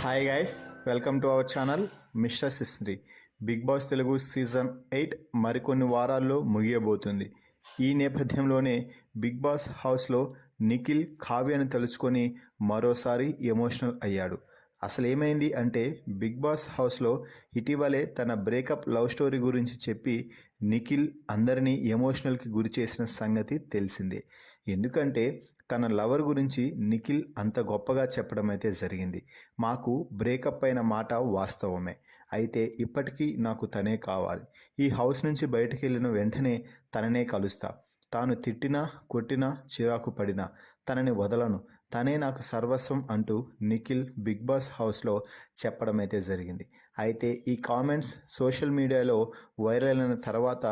Hi guys, welcome to our channel mister సిస్రీ. Big boss Telugu season 8 మరికొన్ని వారాల్లో ముగియబోతుంది. ఈ నేపథ్యంలోనే బిగ్ బాస్ హౌస్లో నిఖిల్ కావ్యను తలుచుకొని మరోసారి ఎమోషనల్ అయ్యాడు. అసలు ఏమైంది అంటే, బిగ్ బాస్ హౌస్లో ఇటీవలే తన బ్రేకప్ లవ్ స్టోరీ గురించి చెప్పి నిఖిల్ అందరినీ ఎమోషనల్కి గురి చేసిన సంగతి తెలిసిందే. ఎందుకంటే తన లవర్ గురించి నిఖిల్ అంత గొప్పగా చెప్పడం అయితే జరిగింది. మాకు బ్రేకప్ అయిన మాట వాస్తవమే, అయితే ఇప్పటికీ నాకు తనే కావాలి. ఈ హౌస్ నుంచి బయటకు వెళ్ళిన వెంటనే తననే కలుస్తా. తాను తిట్టినా కొట్టినా చిరాకు పడినా తనని వదలను, తనే నాకు సర్వస్వం అంటూ నిఖిల్ బిగ్ బాస్ హౌస్లో చెప్పడం అయితే జరిగింది. అయితే ఈ కామెంట్స్ సోషల్ మీడియాలో వైరల్ అయిన తర్వాత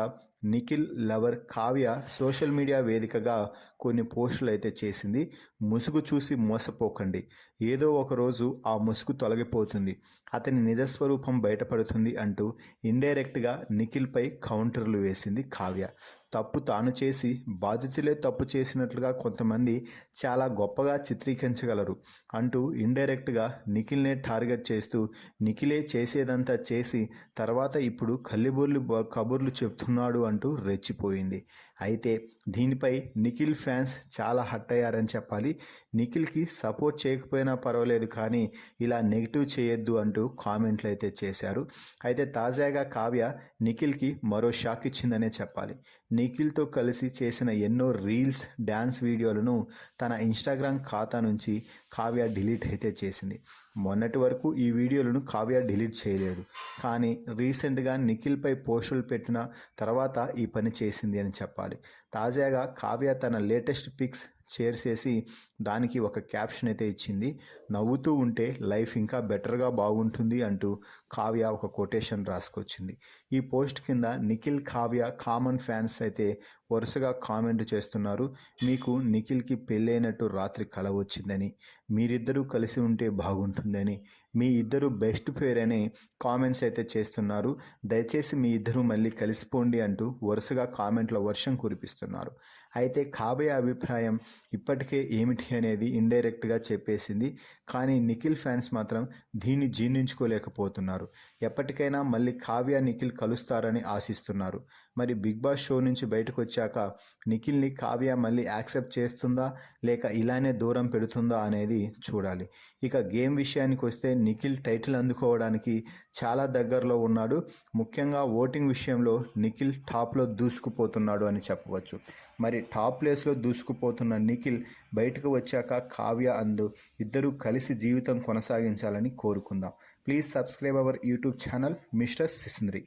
Nikhil lover Kavya social media వేదికగా కొన్ని పోస్టులు అయితే చేసింది. ముసుగు చూసి మోసపోకండి, ఏదో ఒకరోజు ఆ ముసుగు తొలగిపోతుంది, అతని నిజస్వరూపం బయటపడుతుంది అంటూ ఇండైరెక్ట్గా నిఖిల్పై కౌంటర్లు వేసింది కావ్య. తప్పు తాను చేసి బాధితులే తప్పు చేసినట్లుగా కొంతమంది చాలా గొప్పగా చిత్రీకరించగలరు అంటూ ఇండైరెక్ట్గా నిఖిల్నే టార్గెట్ చేస్తూ నిఖిలే చేసేదంతా చేసి తర్వాత ఇప్పుడు కబుర్లు చెప్తున్నాడు అంటూ రెచ్చిపోయింది. అయితే దీనిపై నిఖిల్ ఫ్యాన్స్ చాలా హట్ అయ్యారని చెప్పాలి. నిఖిల్కి సపోర్ట్ చేయకపోయినా పర్వాలేదు, కానీ ఇలా నెగిటివ్ చేయొద్దు అంటూ కామెంట్లు అయితే చేశారు. అయితే తాజాగా కావ్య నిఖిల్కి మరో షాక్ ఇచ్చిందనే చెప్పాలి. నిఖిల్తో కలిసి చేసిన ఎన్నో రీల్స్, డ్యాన్స్ వీడియోలను తన ఇన్స్టాగ్రామ్ ఖాతా నుంచి కావ్య డిలీట్ అయితే చేసింది. మొన్నటి వరకు ఈ వీడియోలను కావ్య డిలీట్ చేయలేదు, కానీ రీసెంట్గా నిఖిల్పై పోస్టులు పెట్టిన తర్వాత ఈ పని చేసింది అని చెప్పాలి. తాజాగా కావ్య తన లేటెస్ట్ పిక్స్ షేర్ చేసి దానికి ఒక క్యాప్షన్ అయితే ఇచ్చింది. నవ్వుతూ ఉంటే లైఫ్ ఇంకా బెటర్గా బాగుంటుంది అంటూ కావ్య ఒక కొటేషన్ రాసుకొచ్చింది. ఈ పోస్ట్ కింద నిఖిల్ కావ్య కామన్ ఫ్యాన్స్ అయితే వరుసగా కామెంట్ చేస్తున్నారు. మీకు నిఖిల్కి పెళ్ళైనట్టు రాత్రి కల వచ్చిందని, మీరిద్దరూ కలిసి ఉంటే బాగుంటుందని, మీ ఇద్దరు బెస్ట్ పేర్ అని కామెంట్స్ అయితే చేస్తున్నారు. దయచేసి మీ ఇద్దరు మళ్ళీ కలిసిపోండి అంటూ వరుసగా కామెంట్ల వర్షం కురిపిస్తున్నారు. అయితే కావ్య అభిప్రాయం ఇప్పటికే ఏమిటి అనేది ఇండైరెక్ట్గా చెప్పేసింది, కానీ నిఖిల్ ఫ్యాన్స్ మాత్రం దీన్ని జీర్ణించుకోలేకపోతున్నారు. ఎప్పటికైనా మళ్ళీ కావ్య నిఖిల్ కలుస్తారని ఆశిస్తున్నారు. మరి బిగ్ బాస్ షో నుంచి బయటకు వచ్చాక నిఖిల్ని కావ్య మళ్ళీ యాక్సెప్ట్ చేస్తుందా లేక ఇలానే దూరం పెడుతుందా అనేది చూడాలి. ఇక గేమ్ విషయానికి వస్తే నిఖిల్ టైటిల్ అందుకోవడానికి చాలా దగ్గరలో ఉన్నాడు. ముఖ్యంగా ఓటింగ్ విషయంలో నిఖిల్ టాప్లో దూసుకుపోతున్నాడు అని చెప్పవచ్చు. మరి టాప్ ప్లేస్లో దూసుకుపోతున్న నిఖిల్ బయటకు వచ్చాక కావ్య ఇద్దరూ కలిసి జీవితం కొనసాగించాలని కోరుకుందాం. Please subscribe our YouTube channel mister సిస్రీ.